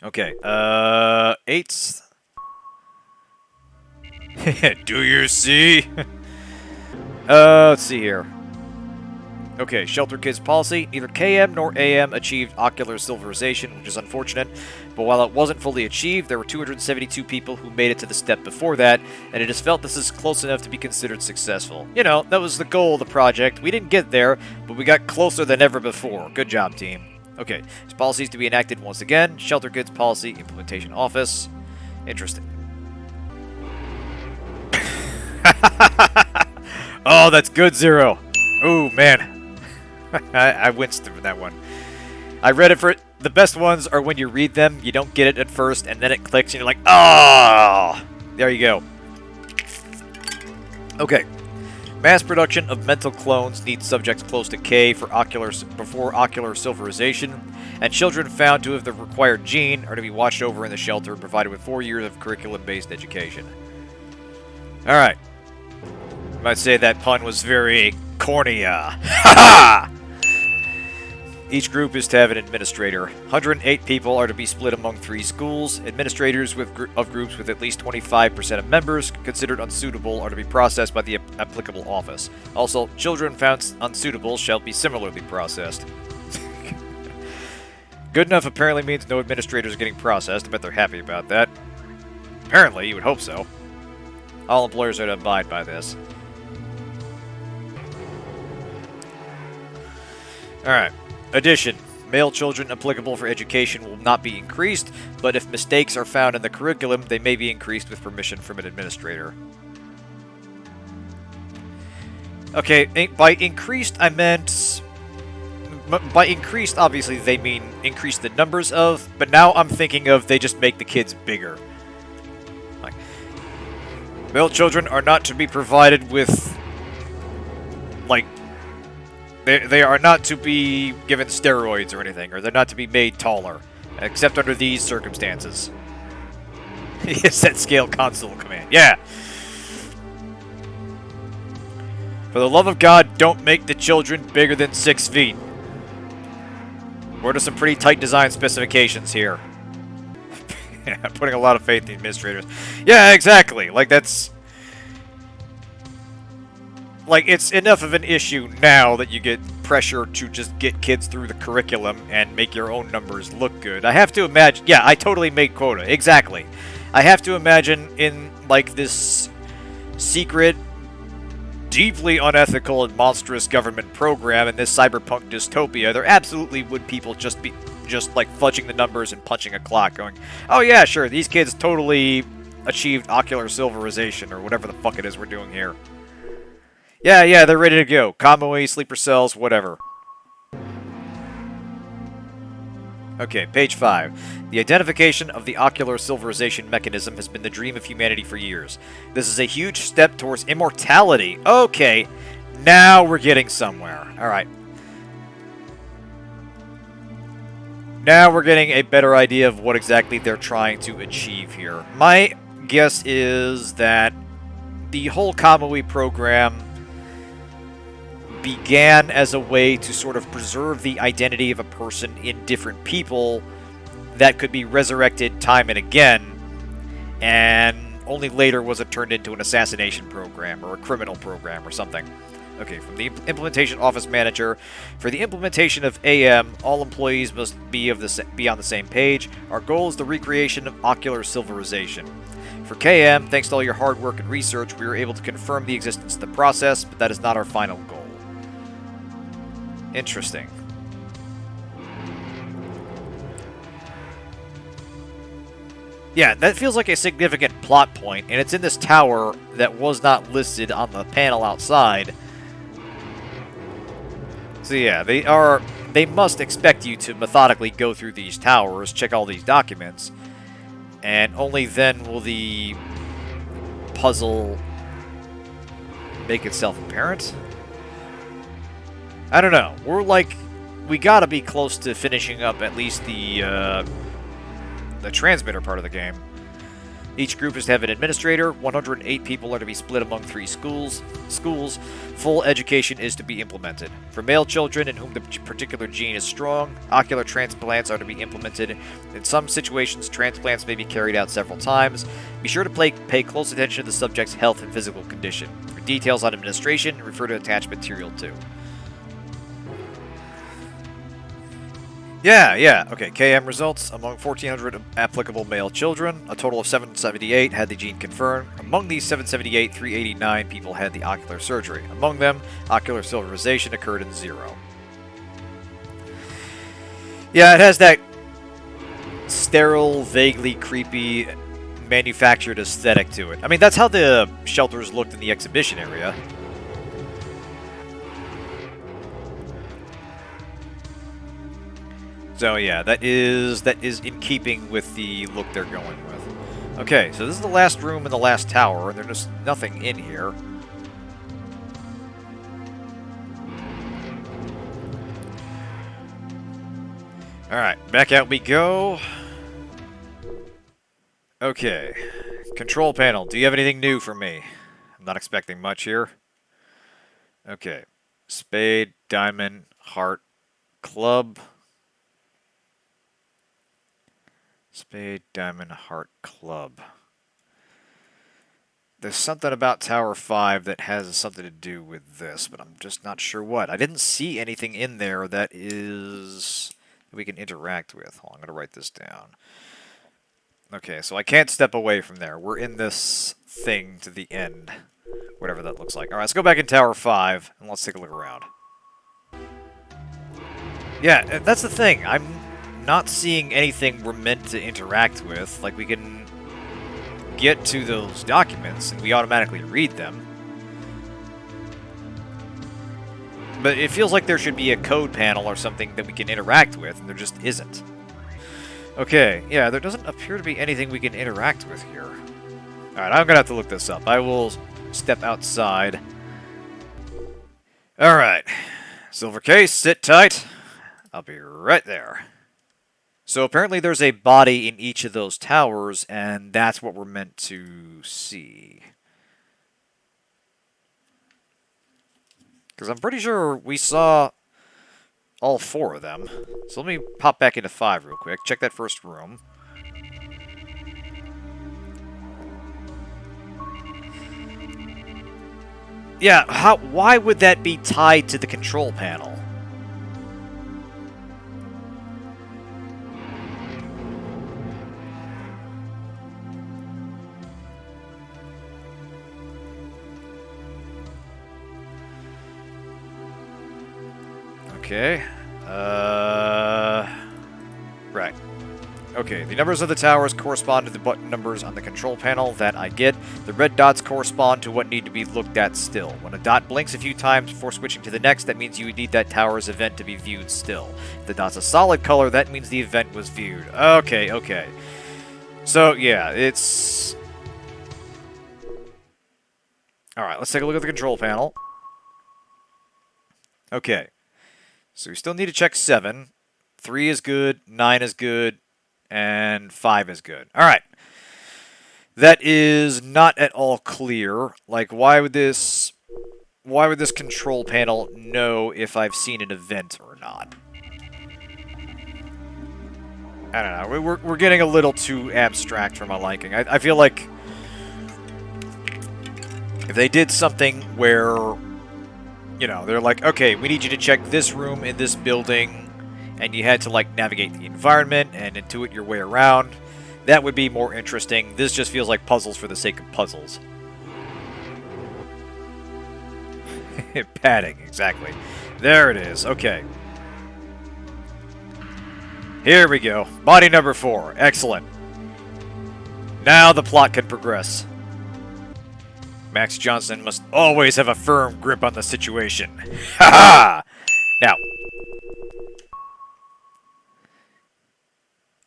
Okay, 8th. Do you see? Let's see here. Okay, shelter kids policy. Neither KM nor AM achieved ocular silverization, which is unfortunate. But while it wasn't fully achieved, there were 272 people who made it to the step before that, and it is felt this is close enough to be considered successful. You know, that was the goal of the project. We didn't get there, but we got closer than ever before. Good job, team. Okay, there's policies to be enacted once again. Shelter kids policy, implementation office. Interesting. Oh, that's good, Zero. Oh, man. I winced from that one. I read it for... The best ones are when you read them, you don't get it at first, and then it clicks, and you're like, oh! There you go. Okay. Mass production of mental clones needs subjects close to K before ocular silverization, and children found to have the required gene are to be watched over in the shelter and provided with 4 years of curriculum-based education. Alright. I might say that pun was very corny. Ha-ha! Each group is to have an administrator. 108 people are to be split among 3 schools. Administrators of groups with at least 25% of members considered unsuitable are to be processed by the applicable office. Also, children found unsuitable shall be similarly processed. Good enough apparently means no administrators are getting processed. I bet they're happy about that. Apparently, you would hope so. All employers are to abide by this. Alright. Addition. Male children applicable for education will not be increased, but if mistakes are found in the curriculum, they may be increased with permission from an administrator. Okay, by increased, I meant... By increased, obviously, they mean increase the numbers of, but now I'm thinking of they just make the kids bigger. Like, male children are not to be provided with, like, They are not to be given steroids or anything, or they're not to be made taller, except under these circumstances. Set scale console command. Yeah! For the love of God, don't make the children bigger than 6 feet. We're to some pretty tight design specifications here. Yeah, I'm putting a lot of faith in the administrators. Yeah, exactly. Like, that's... Like, it's enough of an issue now that you get pressure to just get kids through the curriculum and make your own numbers look good. I have to imagine... Yeah, I totally made quota. Exactly. I have to imagine in, like, this secret, deeply unethical and monstrous government program in this cyberpunk dystopia, there absolutely would people just be, like, fudging the numbers and punching a clock, going, oh yeah, sure, these kids totally achieved ocular silverization, or whatever the fuck it is we're doing here. Yeah, they're ready to go. Kamui, sleeper cells, whatever. Okay, page 5. The identification of the ocular silverization mechanism has been the dream of humanity for years. This is a huge step towards immortality. Okay, now we're getting somewhere. Alright. Now we're getting a better idea of what exactly they're trying to achieve here. My guess is that the whole Kamui program began as a way to sort of preserve the identity of a person in different people that could be resurrected time and again, and only later was it turned into an assassination program or a criminal program or something. Okay, from the implementation office manager, for the implementation of AM, all employees must be on the same page. Our goal is the recreation of ocular silverization. For KM, thanks to all your hard work and research, we were able to confirm the existence of the process, but that is not our final goal. Interesting. Yeah, that feels like a significant plot point, and it's in this tower that was not listed on the panel outside. So yeah, they must expect you to methodically go through these towers, check all these documents, and only then will the puzzle make itself apparent? I don't know. We gotta be close to finishing up at least the transmitter part of the game. Each group is to have an administrator. 108 people are to be split among 3 schools. Full education is to be implemented. For male children in whom the particular gene is strong, ocular transplants are to be implemented. In some situations, transplants may be carried out several times. Be sure to pay close attention to the subject's health and physical condition. For details on administration, refer to attached material 2. Yeah. Okay, KM results. Among 1,400 applicable male children, a total of 778 had the gene confirmed. Among these 778, 389 people had the ocular surgery. Among them, ocular silverization occurred in 0. Yeah, it has that sterile, vaguely creepy, manufactured aesthetic to it. I mean, that's how the shelters looked in the exhibition area. So yeah, that is in keeping with the look they're going with. Okay, so this is the last room in the last tower, and there's just nothing in here. Alright, back out we go. Okay. Control panel, do you have anything new for me? I'm not expecting much here. Okay. Spade, diamond, heart, club. Spade, diamond, heart, club. There's something about Tower 5 that has something to do with this, but I'm just not sure what. I didn't see anything in there that we can interact with. Hold on, I'm going to write this down. Okay, so I can't step away from there. We're in this thing to the end. Whatever that looks like. Alright, let's go back in Tower 5, and let's take a look around. Yeah, that's the thing. I'm not seeing anything we're meant to interact with. Like, we can get to those documents, and we automatically read them. But it feels like there should be a code panel or something that we can interact with, and there just isn't. Okay, yeah, there doesn't appear to be anything we can interact with here. Alright, I'm gonna have to look this up. I will step outside. Alright. Silver case, sit tight. I'll be right there. So apparently there's a body in each of those towers, and that's what we're meant to see. Because I'm pretty sure we saw all 4 of them. So let me pop back into 5 real quick. Check that first room. Yeah, why would that be tied to the control panel? Okay. Right. Okay, the numbers of the towers correspond to the button numbers on the control panel. That I get. The red dots correspond to what need to be looked at still. When a dot blinks a few times before switching to the next, that means you need that tower's event to be viewed still. If the dot's a solid color, that means the event was viewed. Okay. So, yeah, it's... Alright, let's take a look at the control panel. Okay. So we still need to check 7. 3 is good, 9 is good, and 5 is good. Alright. That is not at all clear. Like, why would this control panel know if I've seen an event or not? I don't know. We're getting a little too abstract for my liking. I feel like if they did something where, you know, they're like, okay, we need you to check this room in this building, and you had to, like, navigate the environment and intuit your way around, that would be more interesting. This just feels like puzzles for the sake of puzzles. Padding, exactly. There it is. Okay. Here we go. Body number 4. Excellent. Now the plot can progress. Max Johnson must always have a firm grip on the situation. Ha ha! Now.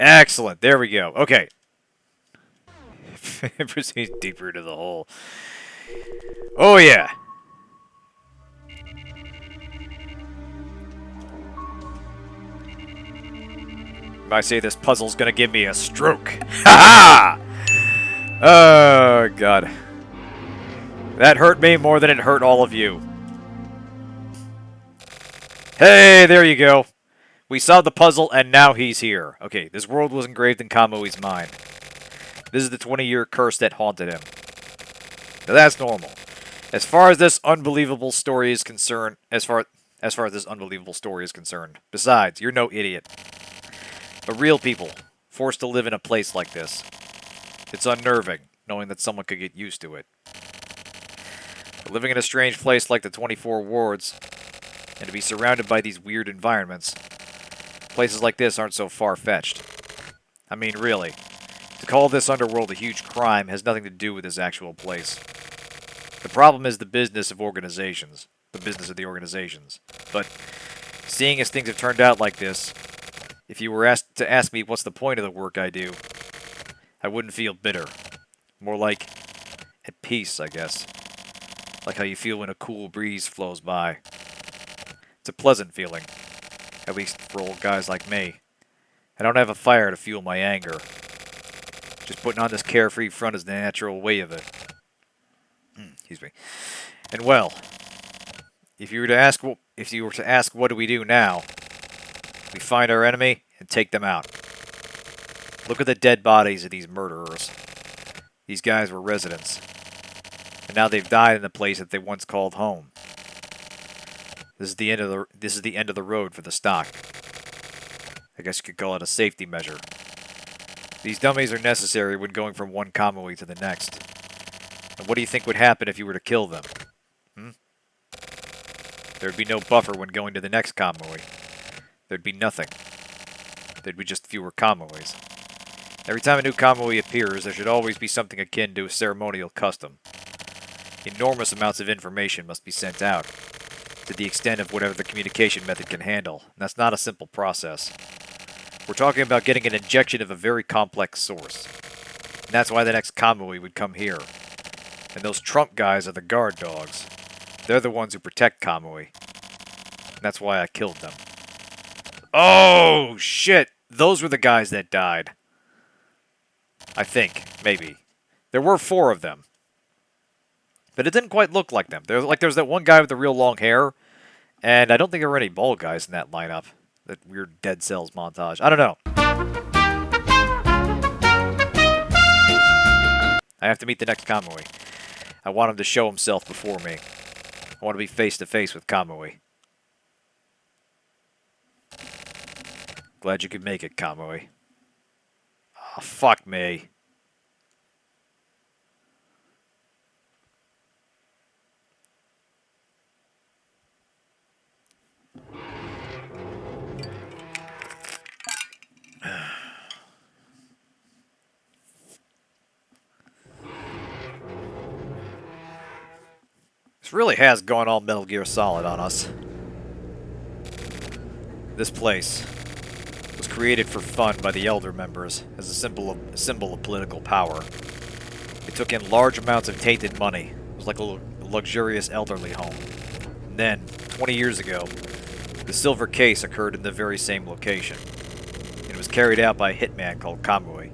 Excellent. There we go. Okay. Proceeds deeper into the hole. Oh, yeah. I say this puzzle's gonna give me a stroke. Ha ha! Oh, God. That hurt me more than it hurt all of you. Hey, there you go. We solved the puzzle, and now he's here. Okay, this world was engraved in Kamui's mind. This is the 20-year curse that haunted him. Now, that's normal. As far as this unbelievable story is concerned, Besides, you're no idiot. But real people, forced to live in a place like this. It's unnerving, knowing that someone could get used to it. But living in a strange place like the 24 wards, and to be surrounded by these weird environments, places like this aren't so far-fetched. I mean, really. To call this underworld a huge crime has nothing to do with this actual place. The problem is the business of the organizations. But seeing as things have turned out like this, if you were asked to ask me what's the point of the work I do, I wouldn't feel bitter. More like at peace, I guess. Like how you feel when a cool breeze flows by. It's a pleasant feeling. At least for old guys like me. I don't have a fire to fuel my anger. Just putting on this carefree front is the natural way of it. Excuse me. And well, if you were to ask what do we do now, we find our enemy and take them out. Look at the dead bodies of these murderers. These guys were residents, and now they've died in the place that they once called home. This is the end of the road for the stock. I guess you could call it a safety measure. These dummies are necessary when going from one Kamui to the next. And what do you think would happen if you were to kill them? There'd be no buffer when going to the next Kamui. There'd be nothing. There'd be just fewer Kamuis. Every time a new Kamui appears, there should always be something akin to a ceremonial custom. Enormous amounts of information must be sent out, to the extent of whatever the communication method can handle, and that's not a simple process. We're talking about getting an injection of a very complex source. And that's why the next Kamui would come here. And those Trump guys are the guard dogs. They're the ones who protect Kamui. And that's why I killed them. Oh, shit! Those were the guys that died. I think, maybe. There were 4 of them. But it didn't quite look like them. There's that one guy with the real long hair, and I don't think there were any bald guys in that lineup. That weird Dead Cells montage. I don't know. I have to meet the next Kamui. I want him to show himself before me. I want to be face to face with Kamui. Glad you could make it, Kamui. Oh, fuck me. This really has gone all Metal Gear Solid on us. This place was created for fun by the Elder members as a symbol of political power. They took in large amounts of tainted money. It was like a luxurious elderly home. And then, 20 years ago, the silver case occurred in the very same location. And it was carried out by a hitman called Kamui.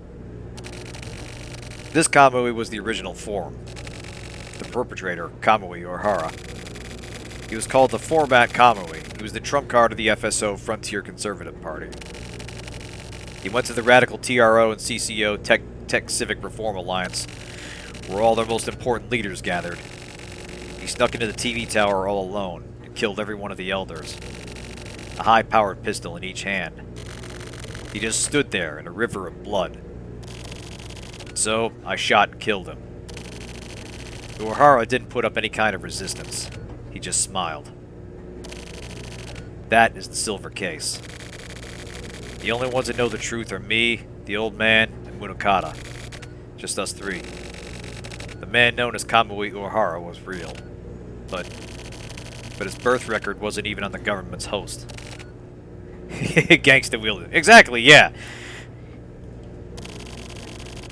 This Kamui was the original form. The perpetrator, Kamui Ohara. He was called the Format Kamui. He was the trump card of the FSO Frontier Conservative Party. He went to the radical TRO and CCO Tech Civic Reform Alliance, where all their most important leaders gathered. He snuck into the TV tower all alone and killed every one of the elders. A high-powered pistol in each hand. He just stood there in a river of blood. So, I shot and killed him. Ohara didn't put up any kind of resistance. He just smiled. That is the silver case. The only ones that know the truth are me, the old man, and Munokata. Just us 3. The man known as Kamui Ohara was real. But his birth record wasn't even on the government's host. Gangsta wielded. Exactly, yeah.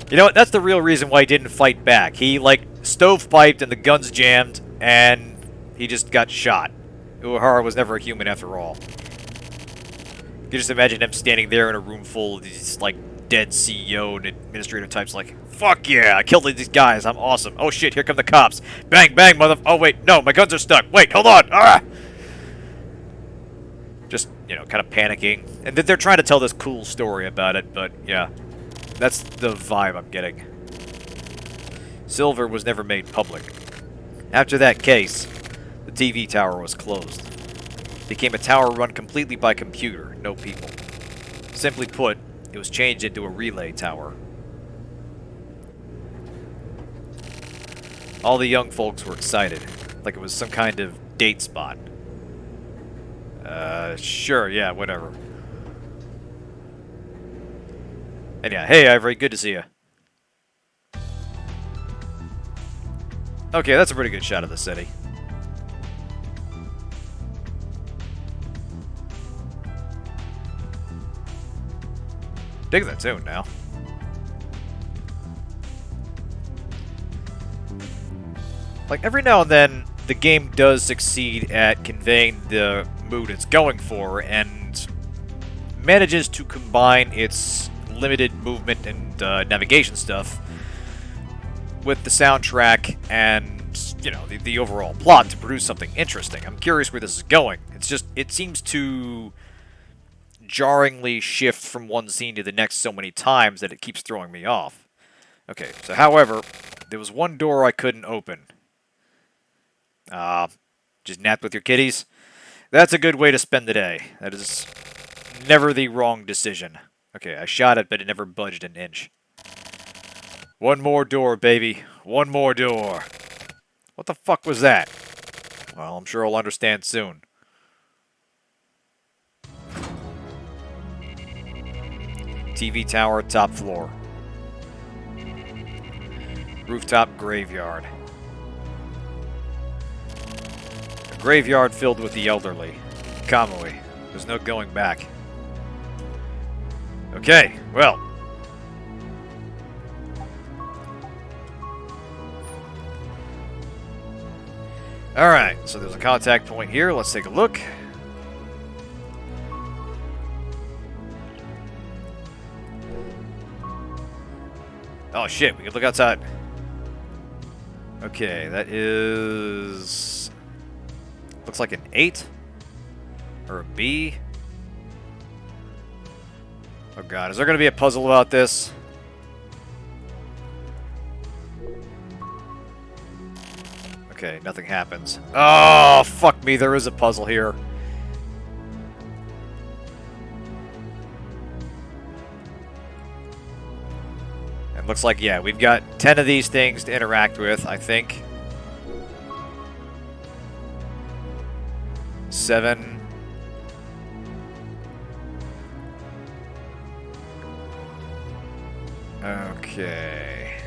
You know what? That's the real reason why he didn't fight back. He, stovepiped and the guns jammed, and he just got shot. Ohara was never a human after all. You can just imagine him standing there in a room full of these, dead CEO and administrative types like, fuck yeah, I killed these guys, I'm awesome. Oh shit, here come the cops. Bang, bang, oh wait, no, my guns are stuck. Wait, hold on. Ah! Just, you know, kind of panicking. And they're trying to tell this cool story about it, but yeah. That's the vibe I'm getting. Silver was never made public. After that case, the TV tower was closed. It became a tower run completely by computer, no people. Simply put, it was changed into a relay tower. All the young folks were excited, like it was some kind of date spot. Sure, yeah, whatever. And yeah, hey Ivory, good to see you. Okay, that's a pretty good shot of the city. Dig that tune now. Like, every now and then, the game does succeed at conveying the mood it's going for, and manages to combine its limited movement and navigation stuff with the soundtrack and, you know, the overall plot to produce something interesting. I'm curious where this is going. It's just, it seems to jarringly shift from one scene to the next so many times that it keeps throwing me off. Okay, so however, there was one door I couldn't open. Just napped with your kitties? That's a good way to spend the day. That is never the wrong decision. Okay, I shot it, but it never budged an inch. One more door, baby. One more door. What the fuck was that? Well, I'm sure I'll understand soon. TV tower, top floor. Rooftop graveyard. A graveyard filled with the elderly. Kamui. There's no going back. Okay, well. Alright, so there's a contact point here. Let's take a look. Oh shit, we can look outside. Okay, that is... looks like an 8? Or a B? Oh god, is there going to be a puzzle about this? Okay, nothing happens. Oh, fuck me, there is a puzzle here. And looks like, yeah, we've got 10 of these things to interact with, I think. 7. Okay.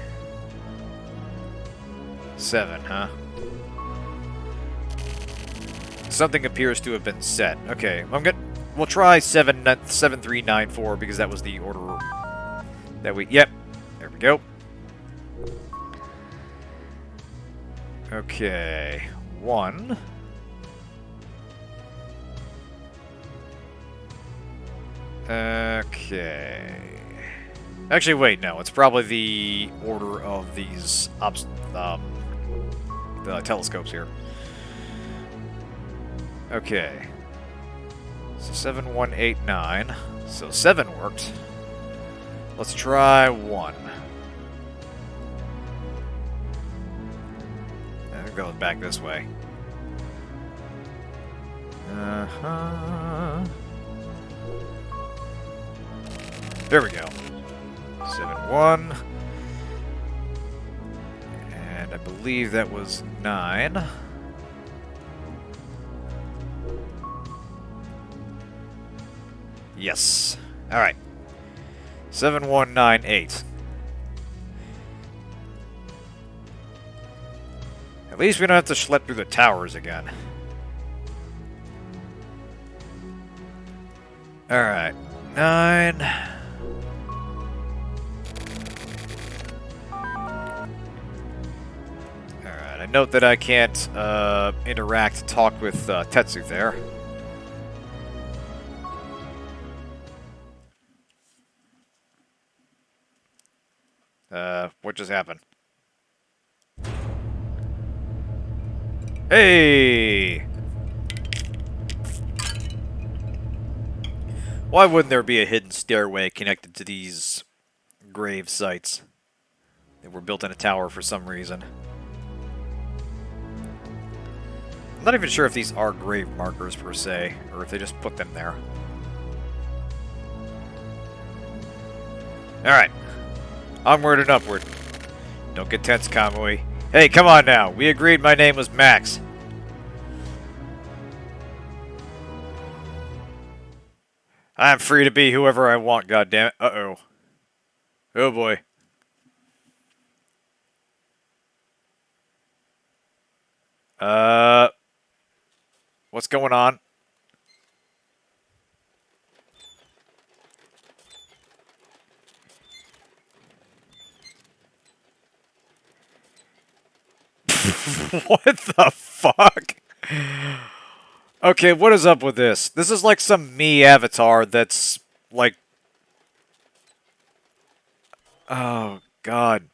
7, huh? Something appears to have been set. Okay, we'll try 7394 because that was the order that we... Yep, there we go. Okay, 1. Okay. Actually, wait, no. It's probably the order of these the telescopes here. Okay. So 7189. So 7 worked. Let's try 1. And it goes back this way. There we go. 7-1. And I believe that was 9. Yes. Alright. 7198. At least we don't have to schlep through the towers again. Alright. 9. Alright, I note that I can't talk with Tetsu there. What just happened? Hey! Why wouldn't there be a hidden stairway connected to these grave sites? They were built in a tower for some reason. I'm not even sure if these are grave markers per se, or if they just put them there. Alright. Onward and upward. Don't get tense, Kamui. Hey, come on now. We agreed my name was Max. I'm free to be whoever I want, goddammit. Uh-oh. Oh boy. What's going on? What the fuck? Okay, what is up with this? This is like some me avatar that's like... Oh, God.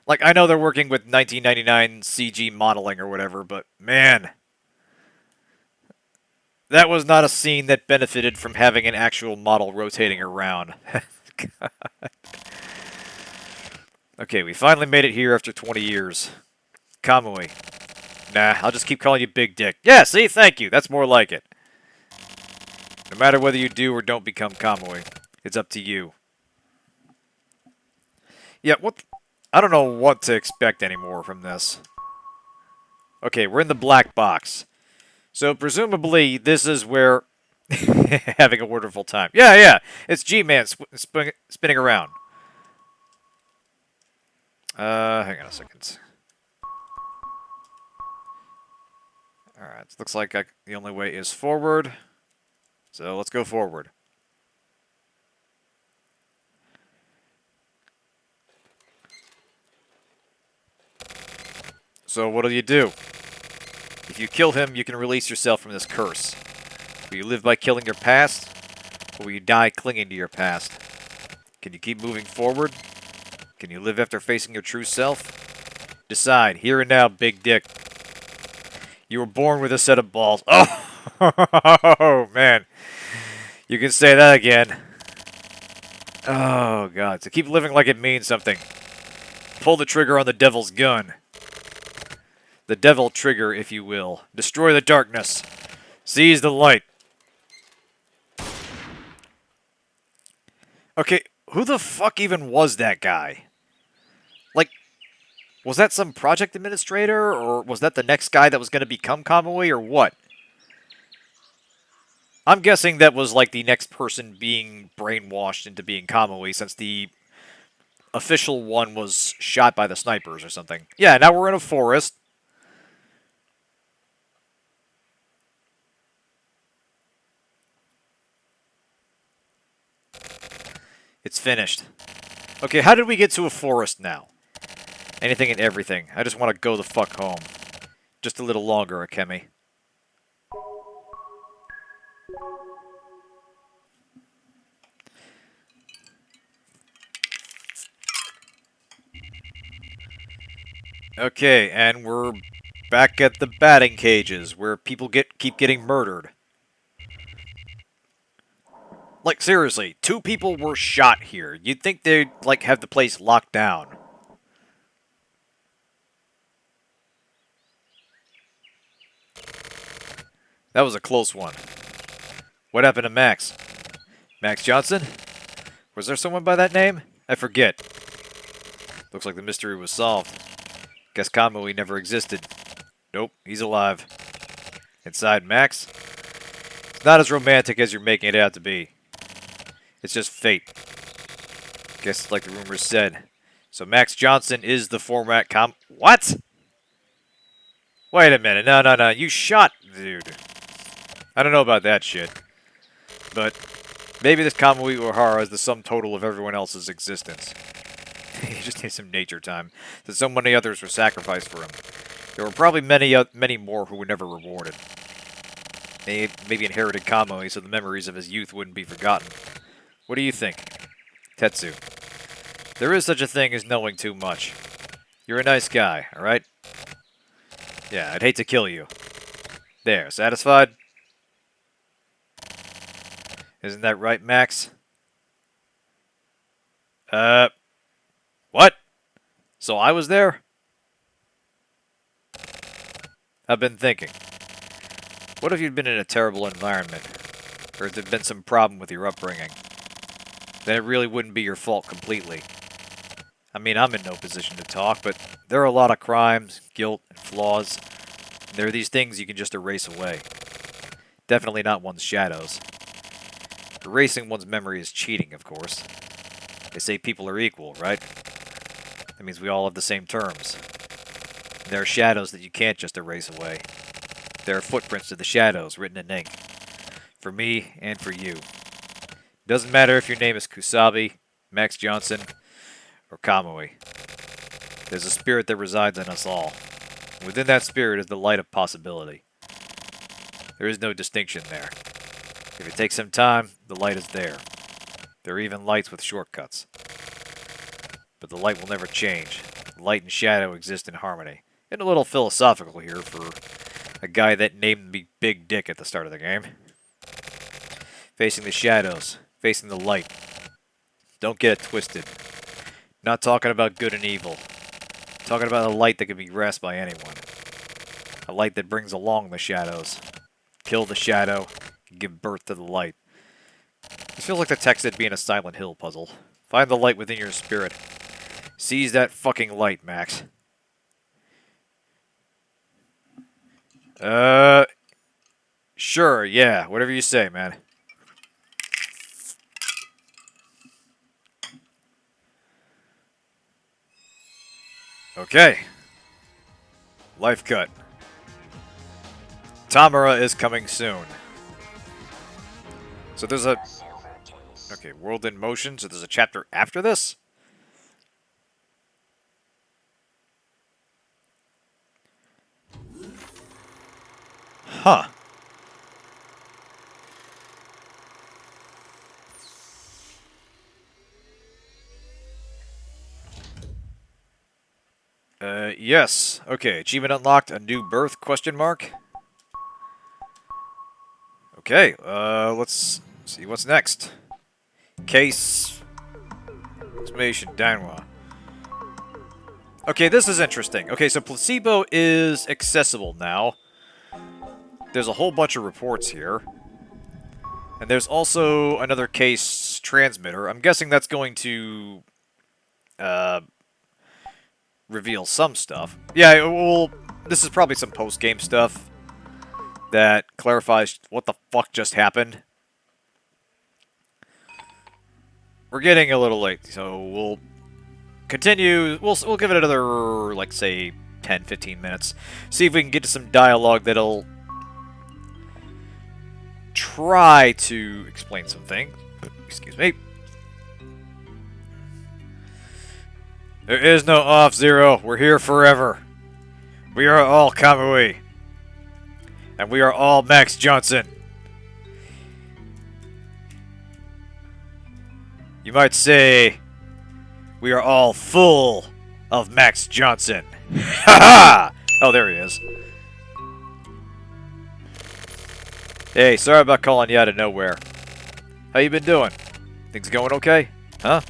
Like, I know they're working with 1999 CG modeling or whatever, but man... That was not a scene that benefited from having an actual model rotating around. God. Okay, we finally made it here after 20 years. Kamui. Nah, I'll just keep calling you Big Dick. Yeah, see? Thank you. That's more like it. No matter whether you do or don't become Kamui, it's up to you. Yeah, what... I don't know what to expect anymore from this. Okay, we're in the black box. So, presumably, this is where... having a wonderful time. Yeah, it's G-Man spinning around. Hang on a second. Alright, looks like the only way is forward. So, let's go forward. So, what do? If you kill him, you can release yourself from this curse. Will you live by killing your past, or will you die clinging to your past? Can you keep moving forward? Can you live after facing your true self? Decide, here and now, Big Dick. You were born with a set of balls. Oh, man. You can say that again. Oh, God. So keep living like it means something. Pull the trigger on the devil's gun. The devil trigger, if you will. Destroy the darkness. Seize the light. Okay, who the fuck even was that guy? Like, was that some project administrator, or was that the next guy that was going to become Kamui, or what? I'm guessing that was like the next person being brainwashed into being Kamui, since the official one was shot by the snipers or something. Yeah, now we're in a forest. It's finished. Okay, how did we get to a forest now? Anything and everything. I just want to go the fuck home. Just a little longer, Akemi. Okay, and we're back at the batting cages, where people keep getting murdered. Like, seriously, 2 people were shot here. You'd think they'd, like, have the place locked down. That was a close one. What happened to Max? Max Johnson? Was there someone by that name? I forget. Looks like the mystery was solved. Guess Kamui never existed. Nope, he's alive. Inside Max? It's not as romantic as you're making it out to be. It's just fate. Guess like the rumors said. So Max Johnson is the former What? Wait a minute. No. You shot dude. I don't know about that shit. But maybe this Kamui Uhara is the sum total of everyone else's existence. He just needs some nature time. That so many others were sacrificed for him. There were probably many more who were never rewarded. They maybe inherited Kamui so the memories of his youth wouldn't be forgotten. What do you think? Tetsu. There is such a thing as knowing too much. You're a nice guy, alright? Yeah, I'd hate to kill you. There, satisfied? Isn't that right, Max? What? So I was there? I've been thinking. What if you'd been in a terrible environment? Or if there'd been some problem with your upbringing? Then it really wouldn't be your fault completely. I mean, I'm in no position to talk, but there are a lot of crimes, guilt, and flaws. And there are these things you can just erase away. Definitely not one's shadows. Erasing one's memory is cheating, of course. They say people are equal, right? That means we all have the same terms. And there are shadows that you can't just erase away. There are footprints to the shadows written in ink. For me and for you. Doesn't matter if your name is Kusabi, Max Johnson, or Kamui. There's a spirit that resides in us all. Within that spirit is the light of possibility. There is no distinction there. If it takes some time, the light is there. There are even lights with shortcuts. But the light will never change. Light and shadow exist in harmony. And a little philosophical here for a guy that named me Big Dick at the start of the game. Facing the shadows. Facing the light. Don't get it twisted. Not talking about good and evil. Talking about a light that can be grasped by anyone. A light that brings along the shadows. Kill the shadow, and give birth to the light. This feels like the text that'd be in a Silent Hill puzzle. Find the light within your spirit. Seize that fucking light, Max. Sure, yeah, whatever you say, man. Okay. Life cut. Tamara is coming soon. So there's a... Okay, World in Motion, so there's a chapter after this? Huh. Yes. Okay, achievement unlocked, a new birth, question mark? Okay, let's see what's next. Case... Exclamation, Danwa. Okay, this is interesting. Okay, so Placebo is accessible now. There's a whole bunch of reports here. And there's also another case transmitter. I'm guessing that's going to... reveal some stuff. Yeah, well, this is probably some post-game stuff that clarifies what the fuck just happened. We're getting a little late, so we'll continue. We'll give it another, like, say, 10-15 minutes. See if we can get to some dialogue that'll try to explain some things. Excuse me. There is no off-zero. We're here forever. We are all Kamui. And we are all Max Johnson. You might say, we are all full of Max Johnson. Ha ha! Oh, there he is. Hey, sorry about calling you out of nowhere. How you been doing? Things going okay? Huh?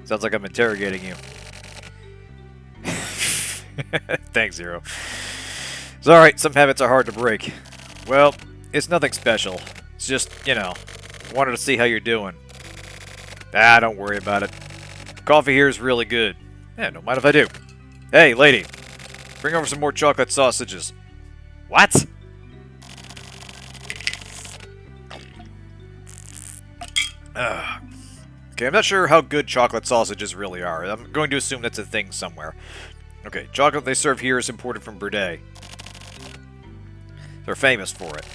Sounds like I'm interrogating you. Thanks, Zero. It's alright, some habits are hard to break. Well, it's nothing special. It's just, you know, wanted to see how you're doing. Ah, don't worry about it. Coffee here is really good. Yeah, don't mind if I do. Hey, lady. Bring over some more chocolate sausages. What? Okay, I'm not sure how good chocolate sausages really are. I'm going to assume that's a thing somewhere. Okay, chocolate they serve here is imported from Brunei. They're famous for it.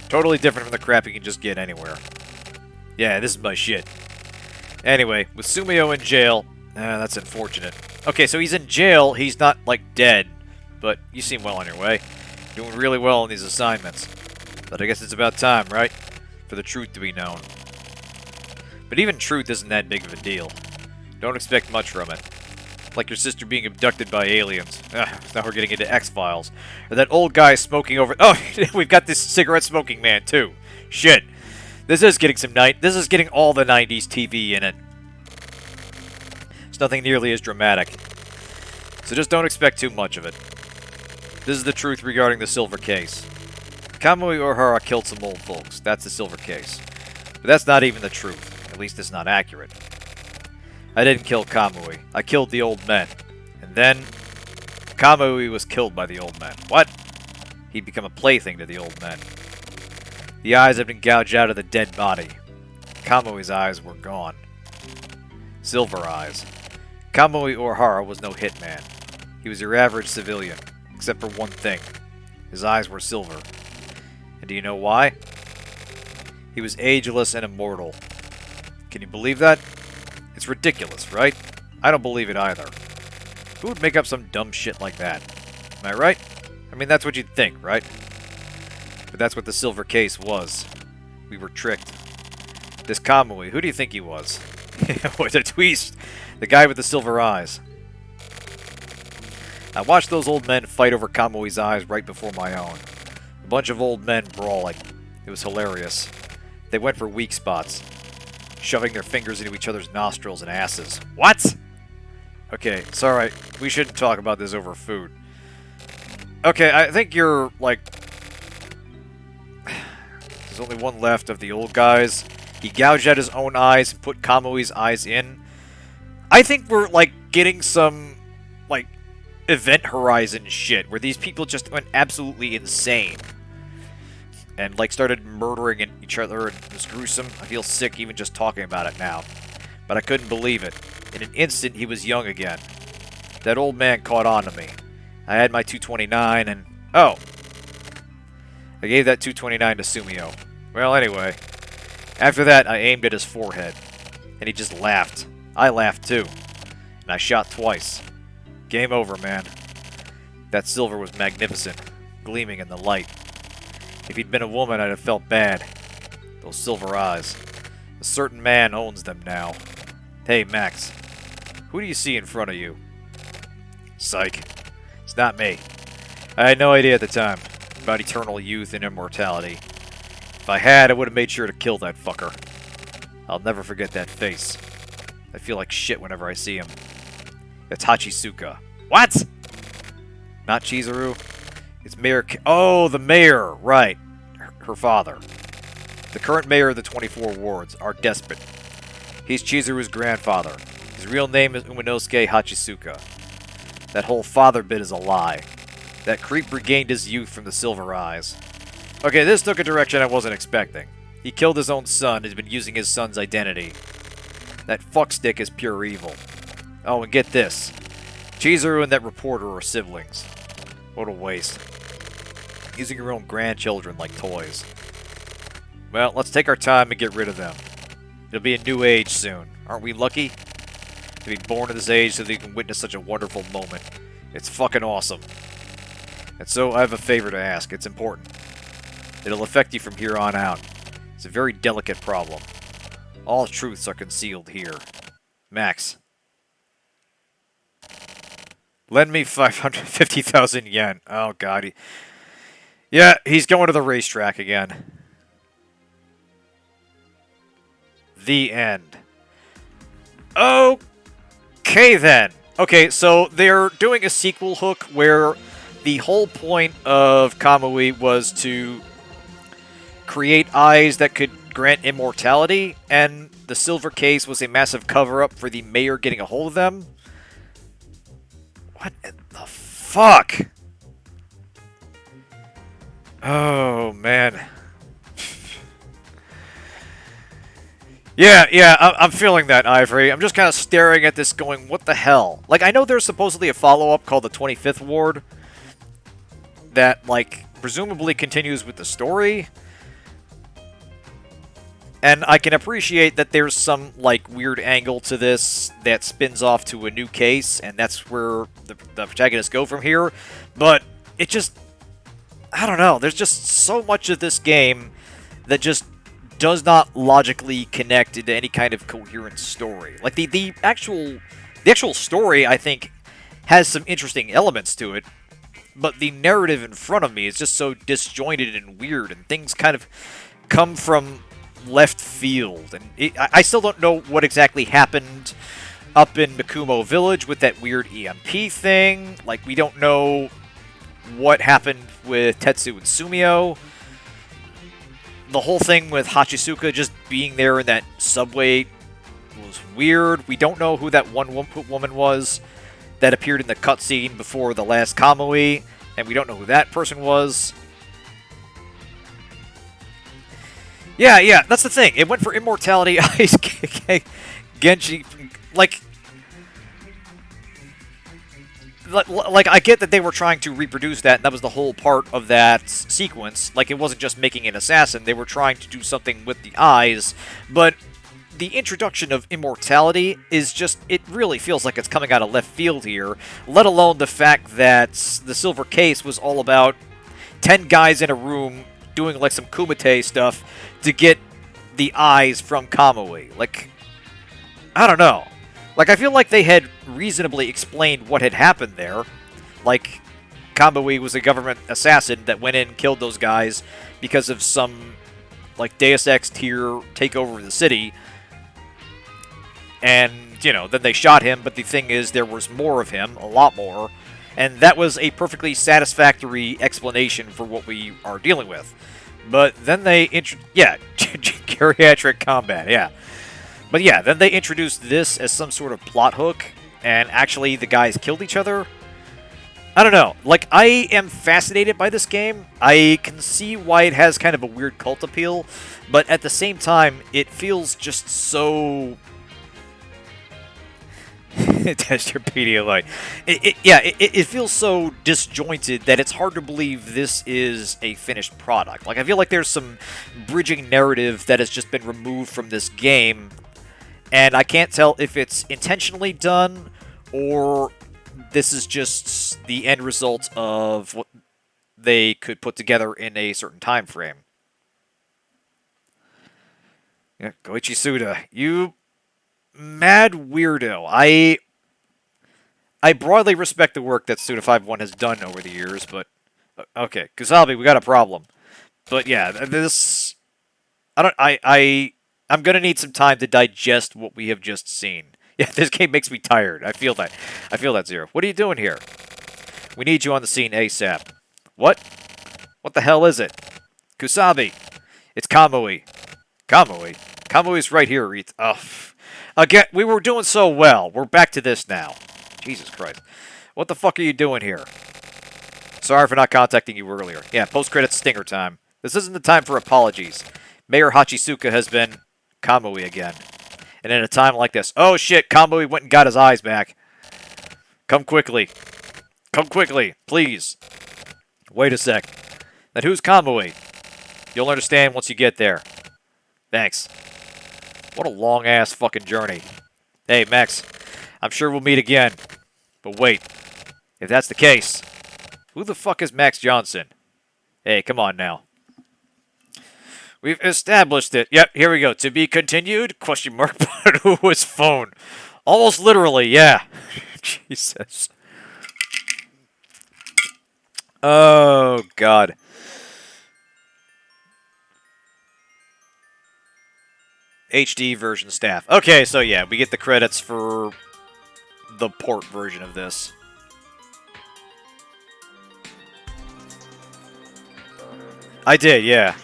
Totally different from the crap you can just get anywhere. Yeah, this is my shit. Anyway, with Sumio in jail... that's unfortunate. Okay, so he's in jail. He's not, like, dead. But you seem well on your way. Doing really well on these assignments. But I guess it's about time, right? For the truth to be known. But even truth isn't that big of a deal. Don't expect much from it. Like your sister being abducted by aliens. Now we're getting into X-Files. Or that old guy smoking over... Oh, we've got this cigarette-smoking man, too. Shit. This is getting some night. This is getting all the 90s TV in it. It's nothing nearly as dramatic. So just don't expect too much of it. This is the truth regarding the silver case. Kamui Ohara killed some old folks. That's the silver case. But that's not even the truth. At least it's not accurate. I didn't kill Kamui. I killed the old men. And then... Kamui was killed by the old men. What? He'd become a plaything to the old men. The eyes had been gouged out of the dead body. Kamui's eyes were gone. Silver eyes. Kamui Ohara was no hitman. He was your average civilian. Except for one thing. His eyes were silver. And do you know why? He was ageless and immortal. Can you believe that? It's ridiculous, right? I don't believe it either. Who would make up some dumb shit like that? Am I right? I mean, that's what you'd think, right? But that's what the silver case was. We were tricked. This Kamui, who do you think he was? With a twist! The guy with the silver eyes. I watched those old men fight over Kamui's eyes right before my own. A bunch of old men brawling. It was hilarious. They went for weak spots. Shoving their fingers into each other's nostrils and asses. What? Okay, it's alright. We shouldn't talk about this over food. Okay, I think you're, like... There's only one left of the old guys. He gouged out his own eyes and put Kamui's eyes in. I think we're, like, getting some, like, Event Horizon shit, where these people just went absolutely insane. And, like, started murdering each other, and it was gruesome. I feel sick even just talking about it now. But I couldn't believe it. In an instant, he was young again. That old man caught on to me. I had my 229, and... Oh! I gave that 229 to Sumio. Well, anyway. After that, I aimed at his forehead. And he just laughed. I laughed, too. And I shot twice. Game over, man. That silver was magnificent. Gleaming in the light. If he'd been a woman, I'd have felt bad. Those silver eyes. A certain man owns them now. Hey, Max. Who do you see in front of you? Psych. It's not me. I had no idea at the time about eternal youth and immortality. If I had, I would have made sure to kill that fucker. I'll never forget that face. I feel like shit whenever I see him. It's Hachisuka. What? Not Chizuru? It's Mayor oh, the mayor! Right. Her father. The current mayor of the 24 wards, our despot. He's Chizuru's grandfather. His real name is Uminosuke Hachisuka. That whole father bit is a lie. That creep regained his youth from the silver eyes. Okay, this took a direction I wasn't expecting. He killed his own son and has been using his son's identity. That fuckstick is pure evil. Oh, and get this. Chizuru and that reporter are siblings. What a waste. Using your own grandchildren like toys. Well, let's take our time and get rid of them. It'll be a new age soon. Aren't we lucky? To be born at this age so that you can witness such a wonderful moment. It's fucking awesome. And so, I have a favor to ask. It's important. It'll affect you from here on out. It's a very delicate problem. All truths are concealed here. Max. Lend me 550,000 yen. Oh, God. Yeah, he's going to the racetrack again. The end. Okay, then. Okay, so they're doing a sequel hook where the whole point of Kamui was to create eyes that could grant immortality, and the silver case was a massive cover-up for the mayor getting a hold of them. What in the fuck? Oh, man. Yeah, I'm feeling that, Ivory. I'm just kind of staring at this going, what the hell? Like, I know there's supposedly a follow-up called the 25th Ward that, like, presumably continues with the story. And I can appreciate that there's some, like, weird angle to this that spins off to a new case, and that's where the protagonists go from here. But it just... I don't know. There's just so much of this game that just does not logically connect into any kind of coherent story. Like the actual story, I think, has some interesting elements to it, but the narrative in front of me is just so disjointed and weird, and things kind of come from left field, and I still don't know what exactly happened up in Mikumo Village with that weird EMP thing. Like, we don't know what happened with Tetsu and Sumio. The whole thing with Hachisuka just being there in that subway was weird. We don't know who that one woman was that appeared in the cutscene before the last Kamui, and we don't know who that person was. Yeah, that's the thing. It went for Immortality Ice Genji. Like, I get that they were trying to reproduce that, and that was the whole part of that sequence. Like, it wasn't just making an assassin. They were trying to do something with the eyes, but the introduction of Immortality is just, it really feels like it's coming out of left field here, let alone the fact that the Silver Case was all about 10 guys in a room doing, like, some Kumite stuff to get the eyes from Kamui. Like, I don't know. Like, I feel like they had reasonably explained what had happened there. Like, Kamui was a government assassin that went in and killed those guys because of some, like, Deus Ex tier takeover of the city. And, you know, then they shot him, but the thing is, there was more of him, a lot more. And that was a perfectly satisfactory explanation for what we are dealing with. But then they geriatric combat, yeah. But yeah, then they introduced this as some sort of plot hook, and actually the guys killed each other. I don't know. Like, I am fascinated by this game. I can see why it has kind of a weird cult appeal, but at the same time, it feels just so... Test your Pedialyte. It feels so disjointed that it's hard to believe this is a finished product. Like, I feel like there's some bridging narrative that has just been removed from this game, and I can't tell if it's intentionally done or this is just the end result of what they could put together in a certain time frame. Yeah, Goichi Suda, you mad weirdo. I broadly respect the work that Suda51 has done over the years, but... Okay, Kusabi, we got a problem. But yeah, this... I'm gonna need some time to digest what we have just seen. Yeah, this game makes me tired. I feel that. I feel that, Zero. What are you doing here? We need you on the scene ASAP. What? What the hell is it? Kusabi! It's Kamui. Kamui? Kamui's right here, Reith. Oh. Again, we were doing so well. We're back to this now. Jesus Christ. What the fuck are you doing here? Sorry for not contacting you earlier. Yeah, post-credits stinger time. This isn't the time for apologies. Mayor Hachisuka has been Kamui again. And in a time like this... Oh shit, Kamui went and got his eyes back. Come quickly. Come quickly, please. Wait a sec. Then who's Kamui? You'll understand once you get there. Thanks. What a long-ass fucking journey. Hey, Max. I'm sure we'll meet again. But wait. If that's the case, who the fuck is Max Johnson? Hey, come on now. We've established it. Yep, here we go. To be continued? Question mark. But who was phone? Almost literally, yeah. Jesus. Oh, God. HD version staff. Okay, so yeah, we get the credits for the port version of this. I did, yeah.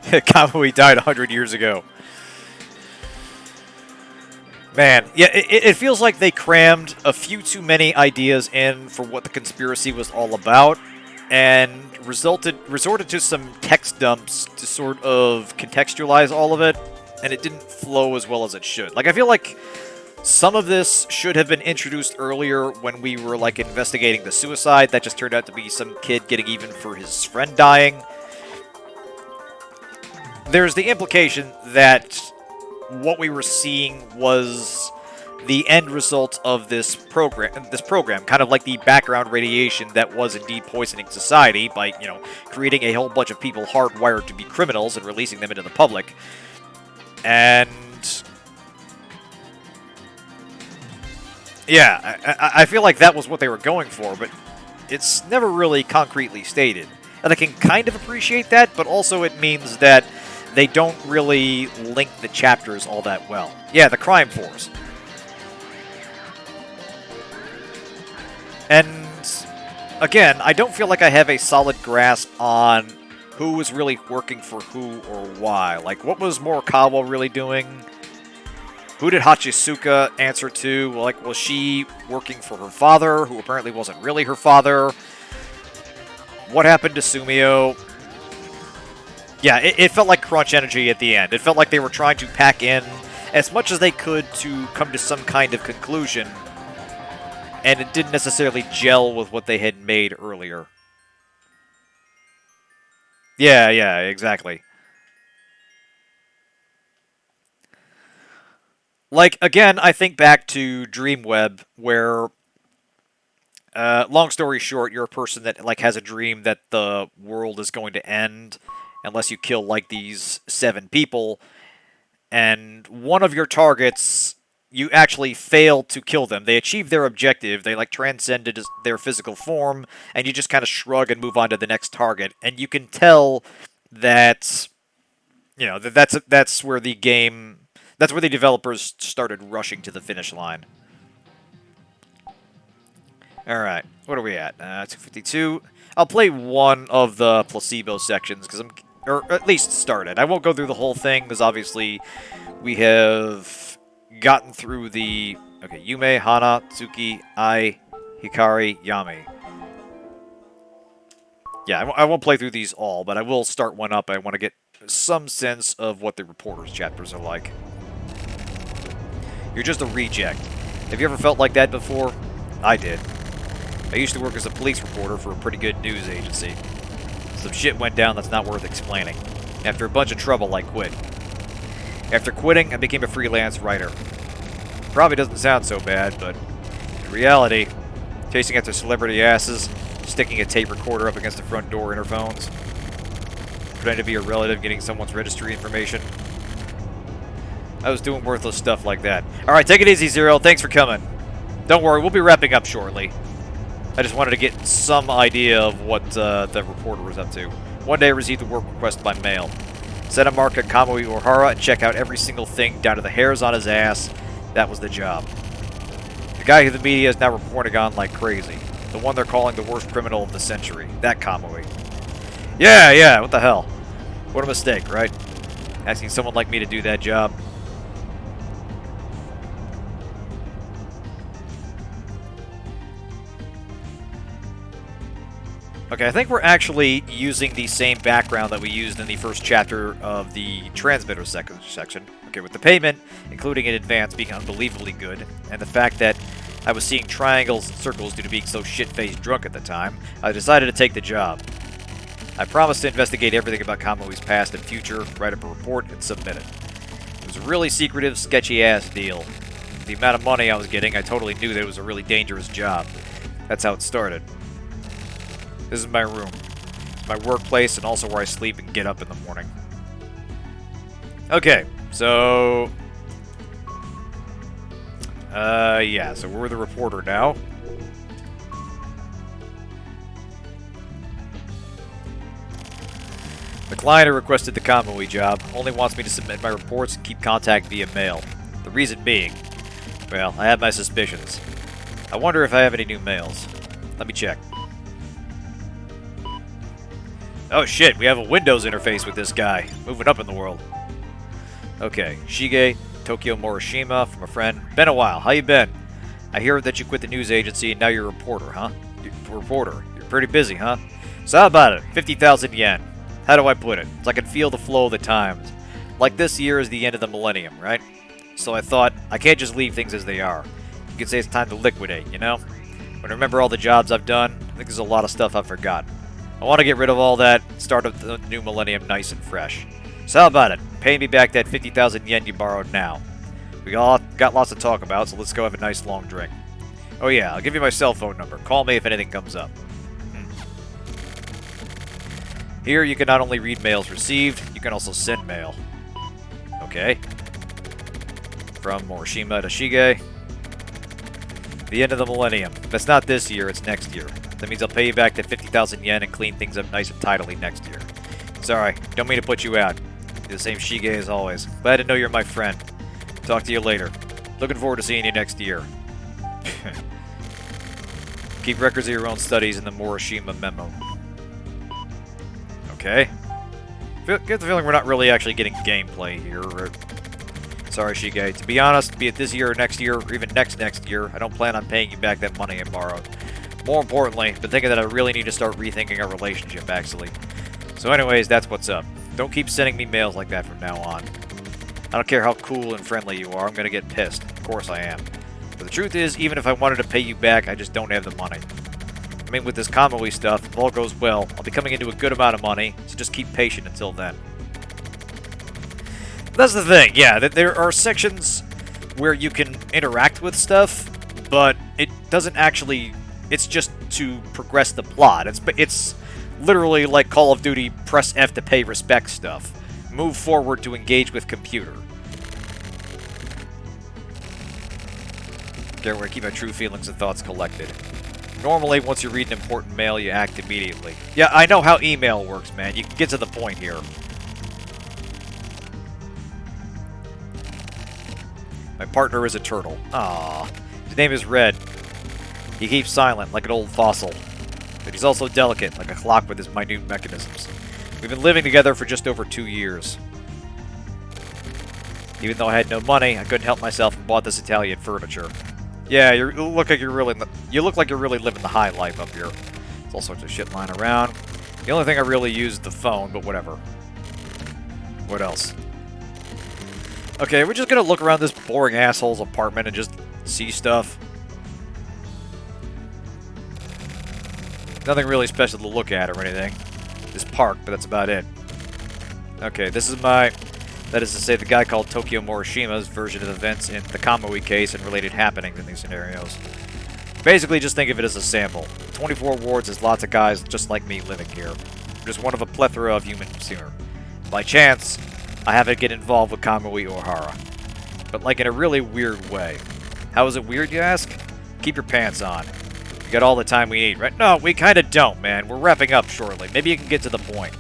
Kamui died 100 years ago. Man, yeah, it feels like they crammed a few too many ideas in for what the conspiracy was all about, and resorted to some text dumps to sort of contextualize all of it, and it didn't flow as well as it should. Like, I feel like some of this should have been introduced earlier when we were, like, investigating the suicide. That just turned out to be some kid getting even for his friend dying. There's the implication that what we were seeing was the end result of this program, kind of like the background radiation that was indeed poisoning society by, creating a whole bunch of people hardwired to be criminals and releasing them into the public. And yeah, I feel like that was what they were going for, but it's never really concretely stated. And I can kind of appreciate that, but also it means that they don't really link the chapters all that well. Yeah, the crime force. And again, I don't feel like I have a solid grasp on who was really working for who or why. Like, what was Morikawa really doing? Who did Hachisuka answer to? Like, was she working for her father, who apparently wasn't really her father? What happened to Sumio? Yeah, it felt like crunch energy at the end. It felt like they were trying to pack in as much as they could to come to some kind of conclusion, and it didn't necessarily gel with what they had made earlier. Yeah, exactly. Like, again, I think back to Dreamweb, where, long story short, you're a person that, like, has a dream that the world is going to end unless you kill, like, these 7 people, and one of your targets, you actually failed to kill them. They achieved their objective, they, like, transcended their physical form, and you just kind of shrug and move on to the next target, and you can tell that, that's where the game... That's where the developers started rushing to the finish line. Alright, what are we at? 252. I'll play one of the placebo sections, because or at least start it. I won't go through the whole thing, because obviously we have gotten through the... Okay, Yume, Hana, Tsuki, Ai, Hikari, Yami. Yeah, I won't play through these all, but I will start one up. I want to get some sense of what the reporters' chapters are like. You're just a reject. Have you ever felt like that before? I did. I used to work as a police reporter for a pretty good news agency. Some shit went down that's not worth explaining. After a bunch of trouble, I quit. After quitting, I became a freelance writer. Probably doesn't sound so bad, but in reality, chasing after celebrity asses, sticking a tape recorder up against the front door interphones, pretending to be a relative getting someone's registry information. I was doing worthless stuff like that. Alright, take it easy, Zero. Thanks for coming. Don't worry, we'll be wrapping up shortly. I just wanted to get some idea of what the reporter was up to. One day I received a work request by mail. Set a mark at Kamui Ohara and check out every single thing down to the hairs on his ass. That was the job. The guy who the media is now reporting on like crazy. The one they're calling the worst criminal of the century. That Kamui. Yeah, what the hell? What a mistake, right? Asking someone like me to do that job. Okay, I think we're actually using the same background that we used in the first chapter of the transmitter section. Okay, with the payment, including in advance, being unbelievably good, and the fact that I was seeing triangles and circles due to being so shit-faced drunk at the time, I decided to take the job. I promised to investigate everything about Kamui's past and future, write up a report, and submit it. It was a really secretive, sketchy-ass deal. With the amount of money I was getting, I totally knew that it was a really dangerous job. That's how it started. This is my room. It's my workplace and also where I sleep and get up in the morning. Okay, so... yeah, so we're the reporter now. The client who requested the Kamui job only wants me to submit my reports and keep contact via mail. The reason being, well, I have my suspicions. I wonder if I have any new mails. Let me check. Oh shit, we have a Windows interface with this guy. Moving up in the world. Okay, Shige, Tokyo Morishima, from a friend. Been a while, how you been? I hear that you quit the news agency and now you're a reporter, huh? You're pretty busy, huh? So how about it? 50,000 yen. How do I put it? So I can feel the flow of the times. Like this year is the end of the millennium, right? So I thought, I can't just leave things as they are. You could say it's time to liquidate, you know? When I remember all the jobs I've done, I think there's a lot of stuff I've forgotten. I want to get rid of all that, start up the new millennium nice and fresh. So how about it? Pay me back that 50,000 yen you borrowed now. We all got lots to talk about, so let's go have a nice long drink. Oh yeah, I'll give you my cell phone number. Call me if anything comes up. Here, you can not only read mails received, you can also send mail. Okay. From Morishima to Shige. The end of the millennium. That's not this year, it's next year. That means I'll pay you back the 50,000 yen and clean things up nice and tidily next year. Sorry, don't mean to put you out. You're the same Shige as always. Glad to know you're my friend. Talk to you later. Looking forward to seeing you next year. Keep records of your own studies in the Morishima memo. Okay. Get the feeling we're not really actually getting gameplay here. Sorry, Shige. To be honest, be it this year or next year, or even next year, I don't plan on paying you back that money I borrowed. More importantly, I've been thinking that I really need to start rethinking our relationship, actually. So anyways, that's what's up. Don't keep sending me mails like that from now on. I don't care how cool and friendly you are, I'm gonna get pissed. Of course I am. But the truth is, even if I wanted to pay you back, I just don't have the money. I mean, with this Kamui stuff, if all goes well, I'll be coming into a good amount of money, so just keep patient until then. That's the thing, yeah, that there are sections where you can interact with stuff, but it doesn't actually... It's just to progress the plot. It's literally like Call of Duty press F to pay respect stuff. Move forward to engage with computer. Care where I keep my true feelings and thoughts collected. Normally, once you read an important mail, you act immediately. Yeah, I know how email works, man. You can get to the point here. My partner is a turtle. Aww. His name is Red. He keeps silent, like an old fossil. But he's also delicate, like a clock with his minute mechanisms. We've been living together for just over 2 years. Even though I had no money, I couldn't help myself and bought this Italian furniture. Yeah, you look like you're really living the high life up here. There's all sorts of shit lying around. The only thing I really use is the phone, but whatever. What else? Okay, we're just gonna look around this boring asshole's apartment and just see stuff. Nothing really special to look at or anything. This park, but that's about it. Okay, this is my... That is to say, the guy called Tokyo Morishima's version of events in the Kamui case and related happenings in these scenarios. Basically, just think of it as a sample. 24 wards is lots of guys just like me living here. I'm just one of a plethora of humans here. By chance, I happen to get involved with Kamui or Hara. But like in a really weird way. How is it weird, you ask? Keep your pants on. We got all the time we need, right? No, we kinda don't, man. We're wrapping up shortly. Maybe you can get to the point.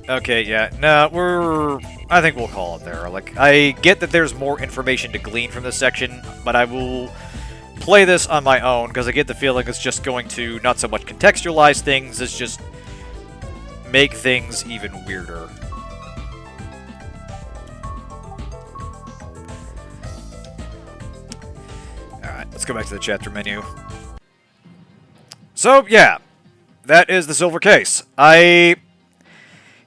Okay, yeah, no, I think we'll call it there. Like, I get that there's more information to glean from this section, but I will play this on my own, because I get the feeling it's just going to not so much contextualize things, as just make things even weirder. Alright, let's go back to the chapter menu. So, yeah, that is the silver case. I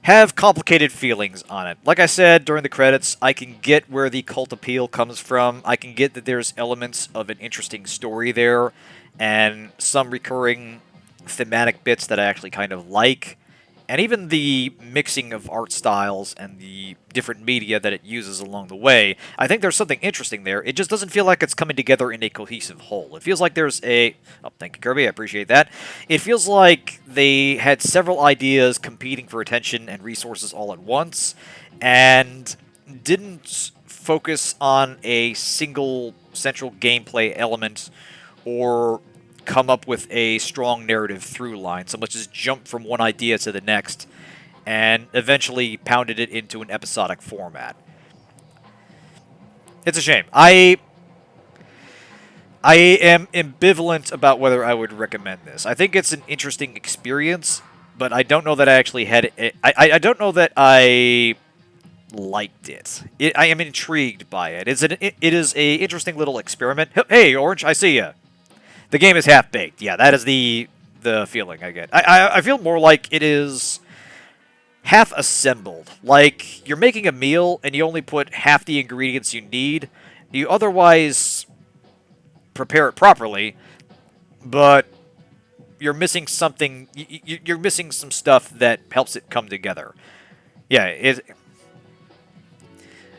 have complicated feelings on it. Like I said during the credits, I can get where the cult appeal comes from. I can get that there's elements of an interesting story there, and some recurring thematic bits that I actually kind of like. And even the mixing of art styles and the different media that it uses along the way, I think there's something interesting there. It just doesn't feel like it's coming together in a cohesive whole. It feels like there's a... Oh, thank you, Kirby. I appreciate that. It feels like they had several ideas competing for attention and resources all at once, and didn't focus on a single central gameplay element or come up with a strong narrative through line, so much as jump from one idea to the next and eventually pounded it into an episodic format. It's a shame. I am ambivalent about whether I would recommend this. I think it's an interesting experience, but I don't know that I actually had it. I don't know that I liked it. I am intrigued by it. It is a interesting little experiment. Hey, Orange, I see ya. The game is half-baked. Yeah, that is the feeling I get. I feel more like it is half-assembled. Like, you're making a meal, and you only put half the ingredients you need. You otherwise prepare it properly, but you're missing something. You're missing some stuff that helps it come together. Yeah,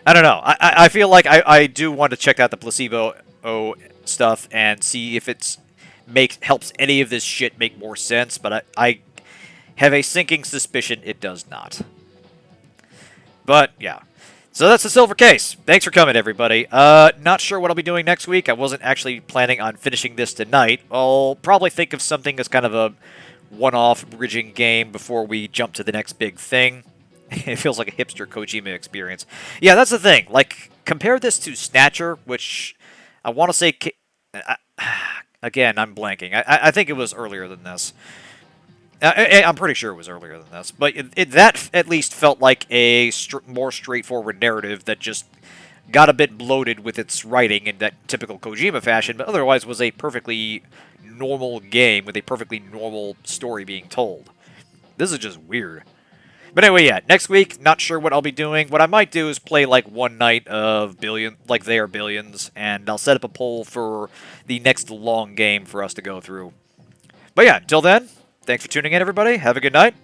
I don't know. I feel like I do want to check out the placebo stuff and see if it's helps any of this shit make more sense, but I have a sinking suspicion it does not. But yeah. So that's the silver case. Thanks for coming, everybody. Not sure what I'll be doing next week. I wasn't actually planning on finishing this tonight. I'll probably think of something as kind of a one-off bridging game before we jump to the next big thing. It feels like a hipster Kojima experience. Yeah, that's the thing. Like, compare this to Snatcher, which I want to say... Again, I'm blanking. I think it was earlier than this. I'm pretty sure it was earlier than this. But that at least felt like a more straightforward narrative that just got a bit bloated with its writing in that typical Kojima fashion, but otherwise was a perfectly normal game with a perfectly normal story being told. This is just weird. But anyway, yeah, next week, not sure what I'll be doing. What I might do is play like one night of like They Are Billions, and I'll set up a poll for the next long game for us to go through. But yeah, until then, thanks for tuning in, everybody. Have a good night,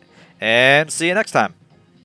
and see you next time.